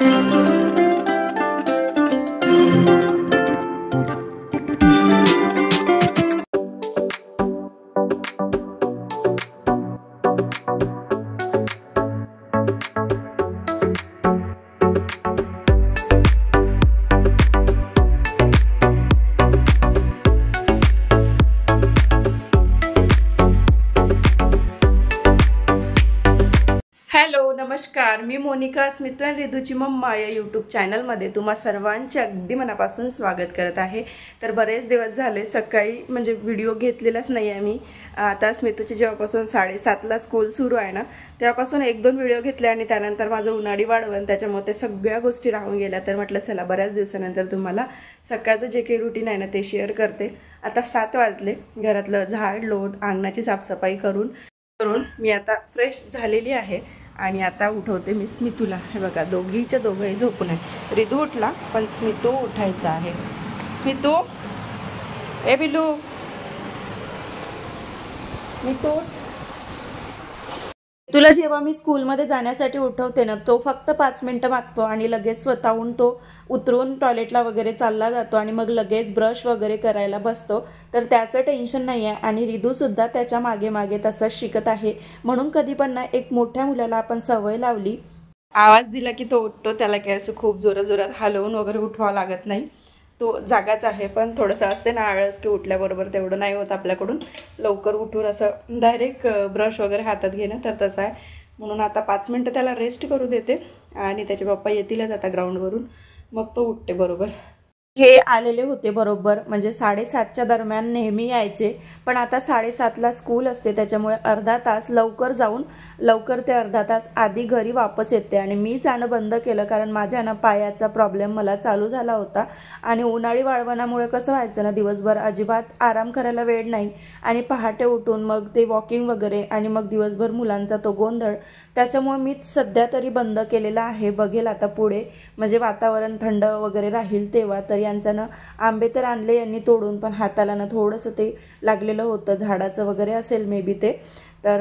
Hello नमस्कार, मी मोनिका स्मितू आणि रिधूची mamma या यूट्यूब चॅनलमध्ये तुम्हा सर्वांचे अगदी मनापासून स्वागत करत आहे। तर बरेच दिवस झाले सकाळी म्हणजे व्हिडिओ घेतलेलाच नाही आहे मी। आता स्मितूची जेव्हापासून 7:30ला स्कूल सुरू आहे ना तेव्हापासून 1-2 व्हिडिओ घेतले आणि त्यानंतर माझं उन्हाळी वाढवण त्याच्यामुळे ते सगळ्या गोष्टी राहून गेल्या। तर म्हटलं चला बऱ्याच दिवसानंतर तुम्हाला सकाळचं जे काही रुटीन आहे ना ते शेअर करते। आता 7 वाजले, घरातलं झाड लोट अंगणाची साफसफाई करून मी आता फ्रेश झालेली आहे आणि आता उठवते मी स्मितूला। हे बघा दोघीच्या दोघंही झोपून आहे। रिधू उठला पण स्मितू उठायचा आहे। स्मितू ए बिलू स्मितू, तुला जेव्हा मी स्कूलमध्ये जाण्यासाठी उठवते ना तो फक्त 5 मिनिटं मागतो आणि लगेच स्वतःहून तो उतरून टॉयलेटला वगैरे चालला जातो आणि मग लगेच ब्रश वगैरे करायला बसतो। तर त्याचं टेन्शन नाही आहे आणि रिधू सुद्धा त्याच्या मागे मागे तसंच शिकत आहे। म्हणून कधी पण ना एक मोठ्या मुलाला आपण सवय लावली, आवाज दिला की तो उठतो, त्याला काय असं खूप जोरात हलवून वगैरे उठवावं लागत नाही। तो जागाच आहे, पण थोडंसं असते ना आळस की उठल्याबरोबर तेवढं नाही होत आपल्याकडून लवकर उठून असं डायरेक्ट ब्रश वगैरे हातात घेणं, तर तसं आहे। म्हणून आता 5 मिनिटं त्याला रेस्ट करू देते आणि त्याचे पप्पा येतीलच आता ग्राउंडवरून, मग तो उठते बरोबर। हे आलेले होते बरोबर म्हणजे 7:30च्या दरम्यान नेहमी यायचे, पण आता 7:30ला स्कूल असते त्याच्यामुळे अर्धा तास लवकर जाऊन लवकर ते अर्धा तास आधी घरी वापस येते। आणि मी जाणं बंद केलं कारण माझ्या ना पायाचा प्रॉब्लेम मला चालू झाला होता आणि उन्हाळी वाळवणामुळे कसं व्हायचं ना दिवसभर अजिबात आराम करायला वेळ नाही आणि पहाटे उठून मग ते वॉकिंग वगैरे आणि मग दिवसभर मुलांचा तो गोंधळ, त्याच्यामुळे मी सध्या तरी बंद केलेला आहे। बघेल आता पुढे म्हणजे वातावरण थंड वगैरे राहील तेव्हा। तर यांचं ना आंबे तर आणले यांनी तोडून, पण हाताला ना थोडंसं ते लागलेलं होतं, झाडाचं वगैरे असेल मे बी ते। तर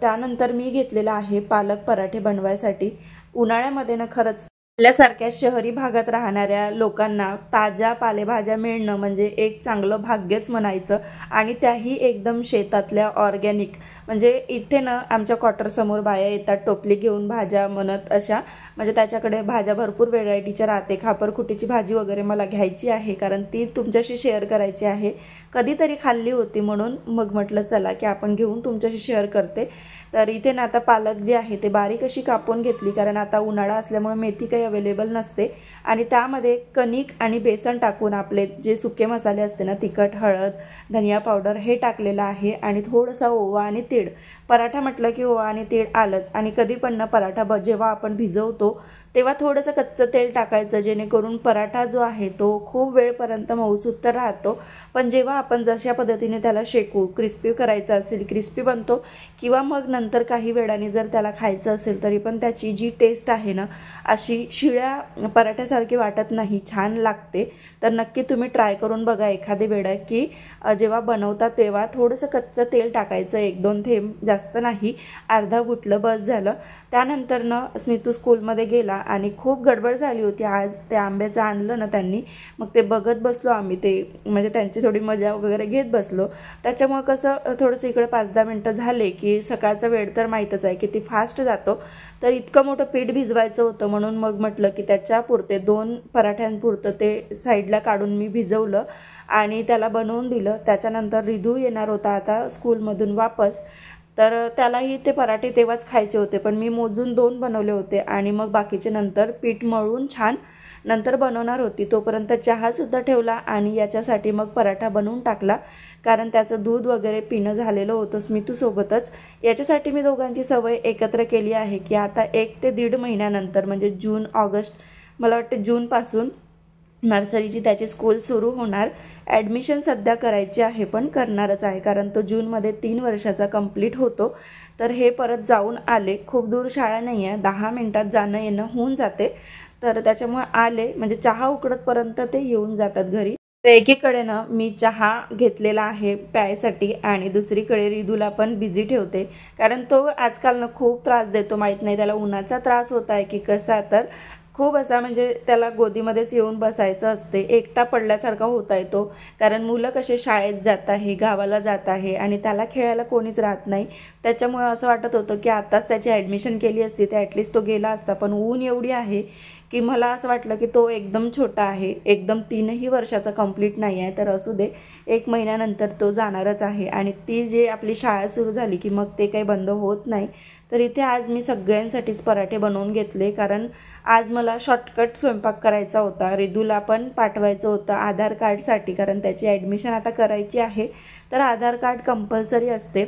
त्यानंतर मी घेतलेला आहे पालक पराठे बनवायसाठी। उन्हाळ्यामध्ये ना खरंच आपल्यासारख्या शहरी भागात राहणाऱ्या लोकांना ताज्या पालेभाज्या मिळणं म्हणजे एक चांगलं भाग्यच म्हणायचं, आणि त्याही एकदम शेतातल्या ऑर्गॅनिक। म्हणजे इथे ना आमच्या क्वार्टरसमोर बाया येतात टोपली घेऊन भाज्या म्हणत अशा, म्हणजे त्याच्याकडे भाज्या भरपूर व्हेरायटीच्या राहते। खापरखुटीची भाजी वगैरे मला घ्यायची आहे कारण ती तुमच्याशी शेअर करायची आहे। कधीतरी खाल्ली होती म्हणून मग म्हटलं चला की आपण घेऊन तुमच्याशी शेअर करते। तर इथे ना आता पालक जी आहे ते बारीक अशी कापून घेतली कारण आता उन्हाळा असल्यामुळे मेथी काही अवेलेबल नसते, आणि त्यामध्ये कणिक आणि बेसन टाकून आपले जे सुके मसाले असते ना तिखट हळद धनिया पावडर हे टाकलेलं आहे आणि थोडासा ओवा आणि तीळ। पराठा म्हटलं की ओवा आणि तीळ आलंच, आणि कधी पण ना पराठा जेव्हा आपण भिजवतो तेव्हा थोडंसं कच्चं तेल टाकायचं जेणेकरून पराठा जो आहे तो खूप वेळपर्यंत मऊसूत तर राहतो, पण जेव्हा आपण जशा पद्धतीने त्याला शेकू क्रिस्पी करायचा असेल क्रिस्पी बनतो, किंवा मग नंतर काही वेळाने जर त्याला खायचं असेल तरी पण त्याची जी टेस्ट आहे ना अशी शिळ्या पराठ्यासारखी वाटत नाही, छान लागते। तर नक्की तुम्ही ट्राय करून बघा एखादी वेळा की जेव्हा बनवता तेव्हा थोडंसं कच्चं तेल टाकायचं, 1-2 थेंब, जास्त नाही, अर्धा घुटलं बस झालं। त्यानंतर ना स्मितू स्कूलमध्ये गेला आणि खूप गडबड झाली होती आज, ते आंब्याचं आणलं ना त्यांनी, मग ते बघत बसलो आम्ही, ते म्हणजे त्यांची थोडी मजा वगैरे घेत बसलो। त्याच्यामुळे कसं थोडंसं इकडे 5-10 मिनटं झाले की सकाळचा वेळ तर माहीतच आहे किती फास्ट जातो। तर इतकं मोठं पीठ भिजवायचं होतं म्हणून मग म्हटलं की त्याच्यापुरते 2 पराठ्यांपुरतं ते साईडला काढून मी भिजवलं आणि त्याला बनवून दिलं। त्याच्यानंतर रिधू येणार होता आता स्कूलमधून वापस, तर त्यालाही ते पराठे तेव्हाच खायचे होते, पण मी मोजून 2 बनवले होते आणि मग बाकीचे नंतर पीठ मळून छान नंतर बनवणार होती। तोपर्यंत चहासुद्धा ठेवला आणि याच्यासाठी मग पराठा बनवून टाकला कारण त्याचं दूध वगैरे पिणं झालेलं होतं स्मितूसोबतच। याच्यासाठी मी दोघांची सवय एकत्र केली आहे की आता 1 ते 1.5 महिन्यानंतर म्हणजे जून ऑगस्ट, मला वाटतं जूनपासून नर्सरीची त्याची स्कूल सुरू होणार। ॲडमिशन सध्या करायची आहे पण करणारच आहे कारण तो जूनमध्ये 3 वर्षाचा कंप्लीट होतो। तर हे परत जाऊन आले, खूप दूर शाळा नाही आहे, 10 मिनिटात जाणं येणं होऊन जाते, तर त्याच्यामुळे आले म्हणजे चहा उकळतपर्यंत ते येऊन जातात घरी। तर एकीकडे ना मी चहा घेतलेला आहे प्यायसाठी आणि दुसरीकडे रिधूला पण बिझी ठेवते कारण तो आजकाल ना खूप त्रास देतो, माहीत नाही त्याला उन्हाचा त्रास होत आहे की कसा, तर खूप असा म्हणजे त्याला गोदीमध्येच येऊन बसायचं असते, एकटा पडल्यासारखा होता येतो. कारण मुलं कसे शाळेत जात आहे, गावाला जात आहे आणि त्याला खेळायला कोणीच राहत नाही. त्याच्यामुळे असं वाटत होतं की आताच त्याची ॲडमिशन केली असती तर ॲटलिस्ट तो गेला असता. पण ऊन एवढी आहे की मला असं वाटलं की तो एकदम छोटा आहे, एकदम 3ही वर्षाचा कंप्लीट नाही आहे, तर असू दे, 1 महिन्यानंतर तो जाणारच आहे. आणि ती जे आपली शाळा सुरू झाली की मग ते काही बंद होत नाही. तर इथे आज मी सगळ्यांसाठीच पराठे बनवून घेतले, कारण आज मला शॉर्टकट स्वयंपाक करायचा होता. रिदूला पण पाठवायचं होतं आधार कार्डसाठी, कारण त्याची ॲडमिशन आता करायची आहे, तर आधार कार्ड कंपल्सरी असते.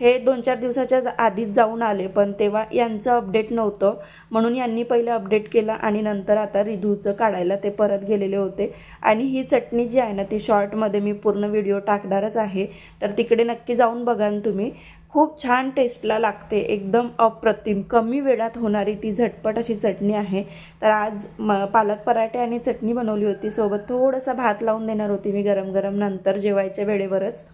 हे 2-4 दिवसाच्या आधीच जाऊन आले, पण तेव्हा यांचं अपडेट नव्हतं, म्हणून यांनी पहिलं अपडेट केलं आणि नंतर आता रिदूचं काढायला ते परत गेलेले होते. आणि ही चटणी जी आहे ना, ती शॉर्टमध्ये मी पूर्ण व्हिडिओ टाकणारच आहे, तर तिकडे नक्की जाऊन बघा तुम्ही. खूप छान टेस्टला लागते, एकदम अप्रतिम, कमी वेळात होणारी ती झटपट अशी चटणी आहे. तर आज पालक पराठे आणि चटणी बनवली होती, सोबत थोडासा भात लावून देणार होती मी गरम गरम नंतर जेवायच्या वेळेवरच.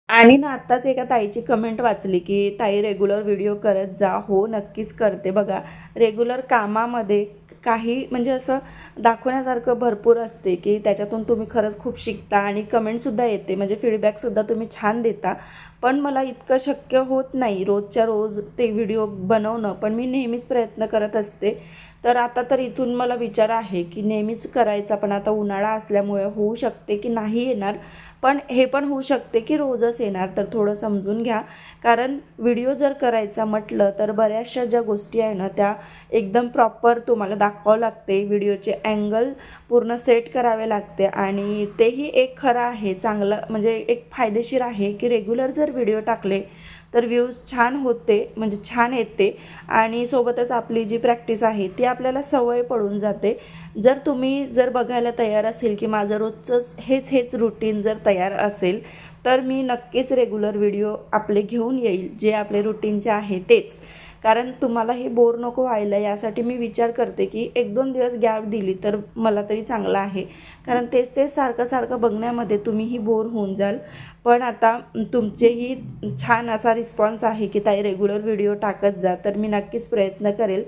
आणि ना आत्ताच एका ताईची कमेंट वाचली की ताई रेग्युलर व्हिडिओ करत जा. हो, नक्कीच करते. बघा, रेग्युलर कामामध्ये काही म्हणजे असं दाखवण्यासारखं भरपूर असते की त्याच्यातून तुम्ही खरंच खूप शिकता आणि कमेंटसुद्धा येते, म्हणजे फीडबॅकसुद्धा तुम्ही छान देता. पण मला इतकं शक्य होत नाही रोजच्या रोज ते व्हिडिओ बनवणं, पण मी नेहमीच प्रयत्न करत असते. तर आता तर इथून मला विचार आहे की नेहमीच करायचा, पण आता उन्हाळा असल्यामुळे होऊ शकते की नाही येणार, पण हे पण होऊ शकते की रोजच येणार. तर थोडं समजून घ्या, कारण व्हिडिओ जर करायचा म्हटलं तर बऱ्याचशा ज्या गोष्टी आहे ना त्या एकदम प्रॉपर तुम्हाला दाखवावं लागते. व्हिडिओचे अँगल पूर्ण सेट करावे लागते आणि तेही एक खरं आहे, चांगलं म्हणजे एक फायदेशीर आहे की रेग्युलर जर व्हिडिओ टाकले तर व्ह्यूज छान होते, म्हणजे छान येते. आणि सोबतच आपली जी प्रॅक्टिस आहे ती आपल्याला सवय पडून जाते. जर तुम्ही बघायला तयार असेल की माझं रोजचंच हेच रुटीन जर तयार असेल तर मी नक्कीच रेग्युलर व्हिडिओ आपले घेऊन येईल, जे आपले रुटीनचे आहे तेच. कारण तुम्हालाही बोर नको व्हायला, यासाठी मी विचार करते की 1-2 दिवस गॅप दिली तर मला तरी चांगलं आहे, कारण तेच सारखं बघण्यामध्ये तुम्हीही बोर होऊन जाल. पण आता तुमचेही छान असा रिस्पॉन्स आहे की ताई रेग्युलर व्हिडिओ टाकत जा, तर मी नक्कीच प्रयत्न करेल.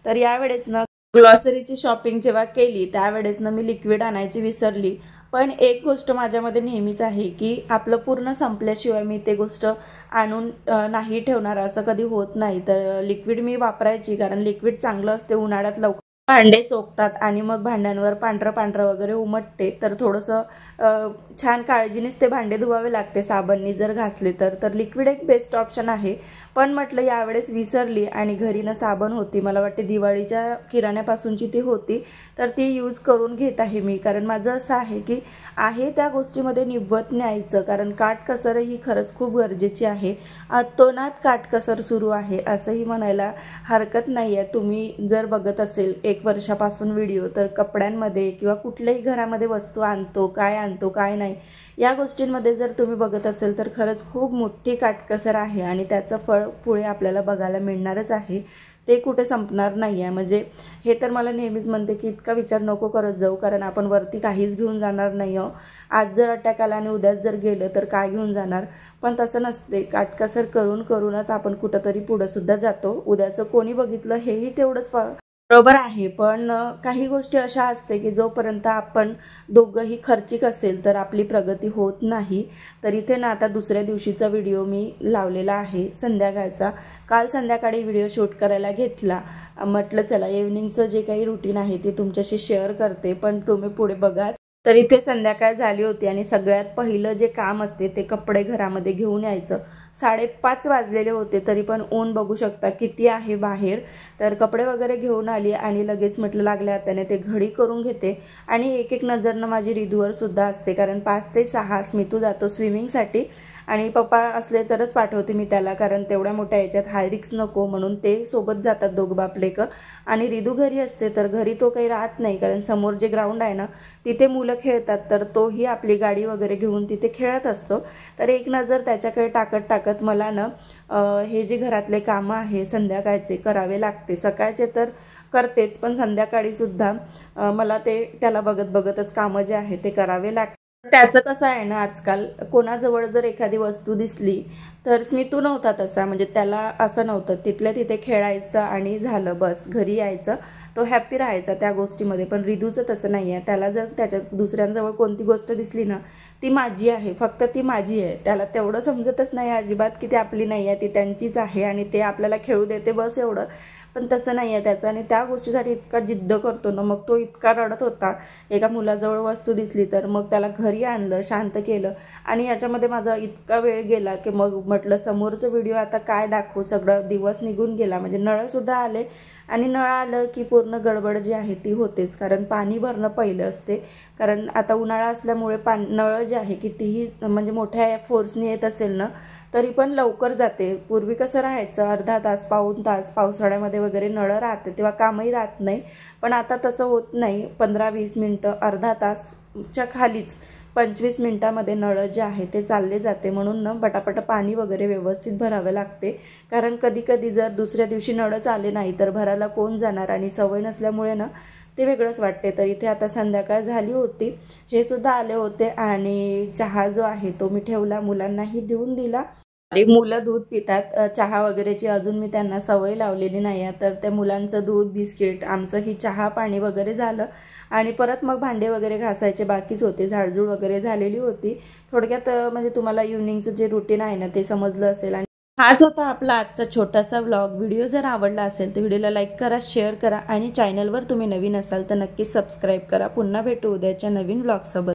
तर यावेळेस ना ग्लॉसरीची शॉपिंग जेव्हा केली त्यावेळेस ना मी लिक्विड आणायची विसरली. पण एक गोष्ट माझ्यामध्ये नेहमीच आहे की आपलं पूर्ण संपल्याशिवाय मी ते गोष्ट आणून नाही ठेवणार, असं कधी होत नाही. तर लिक्विड मी वापरायची, कारण लिक्विड चांगलं असते, उन्हाळ्यात लवकर भांडे सोकतात आणि मग भांड्यांवर पांढरं वगैरे उमटते. तर थोडंसं छान काळजीनेच ते भांडे धुवावे लागते साबणनी जर घासले तर लिक्विड एक बेस्ट ऑप्शन आहे. पण म्हटलं यावेळेस विसरली आणि घरी ना साबण होती, मला वाटते दिवाळीच्या किराण्यापासूनची ती होती, तर ती यूज करून घेत आहे मी. कारण माझं असं आहे की त्या गोष्टीमध्ये निव्वत न्यायचं, कारण काटकसर ही खरंच खूप गरजेची आहे. अतोनात काटकसर सुरू आहे असंही म्हणायला हरकत नाही आहे. तुम्ही जर बघत असेल 1 वर्षापासून व्हिडिओ, तर कपड्यांमध्ये किंवा कुठल्याही घरामध्ये वस्तू आणतो काय नाही, या गोष्टींमध्ये जर तुम्ही बघत असेल तर खरंच खूप मोठी काटकसर आहे आणि त्याचं फळ पुढे आपल्याला बघायला मिळणारच आहे, ते कुठे संपणार नाही आहे. म्हणजे हे तर मला नेहमीच म्हणते की इतका विचार नको करत जाऊ, कारण आपण वरती काहीच घेऊन जाणार नाही आहो. आज जर अटॅक आला आणि उद्याच जर गेलं तर काय घेऊन जाणार, पण तसं नसते. काटकसर करूनच आपण कुठंतरी पुढंसुद्धा जातो. उद्याचं कोणी बघितलं हेही तेवढंच बरोबर आहे, पण काही गोष्टी अशा असते की जोपर्यंत आपण दोघंही खर्चिक असेल तर आपली प्रगती होत नाही. तर इथे ना आता दुसऱ्या दिवशीचा व्हिडिओ मी लावलेला आहे संध्याकाळचा. काल संध्याकाळी व्हिडिओ शूट करायला घेतला, म्हटलं चला इव्हनिंगचं जे काही रुटीन आहे ते तुमच्याशी शेअर करते, पण तुम्ही पुढे बघा. तर इथे संध्याकाळ झाली होती आणि सगळ्यात पहिलं जे काम असते ते कपडे घरामध्ये घेऊन यायचं. 5:30 वाजलेले होते, तरी पण ऊन बघू शकता किती आहे बाहेर. तर कपडे वगैरे घेऊन आली आणि लगेच म्हटलं लागल्या त्याने ते घडी करून घेते. आणि एक नजरनं माझी रिदूवर सुद्धा असते, कारण 5 ते 6 स्मितू जातो स्विमिंगसाठी आणि पप्पा असले तरच पाठवते मी त्याला, कारण तेवढ्या मोठ्या याच्यात हाय रिक्स नको म्हणून ते सोबत जातात दोघं बाप लेकं. आणि रिदू घरी असते, तर घरी तो काही राहत नाही, कारण समोर जे ग्राउंड आहे ना तिथे मुलं खेळतात, तर तोही आपली गाडी वगैरे घेऊन तिथे खेळत असतो. तर एक नजर त्याच्याकडे टाकत मला ना हे जे घरातले कामं आहे संध्याकाळचे करावे लागते. सकाळचे तर करतेच, पण संध्याकाळीसुद्धा मला त्याला बघतच कामं जे आहे ते करावे लागते. त्याचं कसं आहे ना, आजकाल कोणाजवळ जर एखादी वस्तू दिसली तर स्मितू नव्हता तसा, म्हणजे त्याला असं नव्हतं, तिथल्या तिथे खेळायचं आणि झालं बस, घरी यायचं, तो हॅप्पी राहायचा त्या गोष्टीमध्ये. पण रिदूचं तसं नाही आहे. त्याला जर त्याच्या दुसऱ्यांजवळ कोणती गोष्ट दिसली ना, ती माझी आहे, फक्त ती माझी आहे. त्याला तेवढं समजतच नाही अजिबात की ती आपली नाही आहे, ती त्यांचीच आहे आणि ते आपल्याला खेळू देते बस एवढं. पण तसं नाही आहे त्याचं, आणि त्या गोष्टीसाठी इतका जिद्द करतो ना. मग तो इतका रडत होता, एका मुलाजवळ वस्तू दिसली तर मग त्याला घरी आणलं, शांत केलं. आणि याच्यामध्ये माझा इतका वेळ गेला की मग म्हटलं समोरचं व्हिडिओ आता काय दाखवू, सगळं दिवस निघून गेला. म्हणजे नळसुद्धा आले, आणि नळ आलं की पूर्ण गडबड जी आहे ती होतेच, कारण पाणी भरणं पहिलं असते. कारण आता उन्हाळा असल्यामुळे नळ जे आहे कितीही म्हणजे मोठ्या फोर्सने येत असेल ना, तरी पण लवकर जाते. पूर्वी कसं राहायचं, अर्धा तास पाऊण तास पावसाळ्यामध्ये वगैरे नळं राहते तेव्हा कामही राहत नाही. पण आता तसं होत नाही. 15-20 मिनटं, अर्धा तासच्या खालीच 25 मिनटामध्ये नळ जे आहे ते चालले जाते. म्हणून ना पटापट पाणी वगैरे व्यवस्थित भरावे लागते. कारण कधी कधी जर दुसऱ्या दिवशी नळच आले नाही तर भरायला कोण जाणार, आणि सवय नसल्यामुळे ना ते वेगळंच वाटते. तर इथे आता संध्याकाळ झाली होती, हे सुद्धा आले होते, आणि चहा जो आहे तो मी ठेवला, मुलांनाही देऊन दिला. अरे मुलं दूध पितात, चहा वगैरेची अजून मी त्यांना सवय लावलेली नाही आहे. तर त्या मुलांचं दूध, बिस्किट, आमचंही चहा पाणी वगैरे झालं, आणि परत मग भांडे वगैरे घासायचे बाकीच होते, झाडझूड वगैरे झालेली होती. थोडक्यात म्हणजे तुम्हाला इव्हनिंगचं जे रुटीन आहे ना ते समजलं असेल. आणि हाच होता आपला आजचा छोटासा व्लॉग. व्हिडिओ जर आवडला असेल तर व्हिडिओला लाईक करा, शेअर करा, आणि चॅनलवर तुम्ही नवीन असाल तर नक्की सबस्क्राईब करा. पुन्हा भेटू उद्याच्या नवीन व्लॉगसोबत.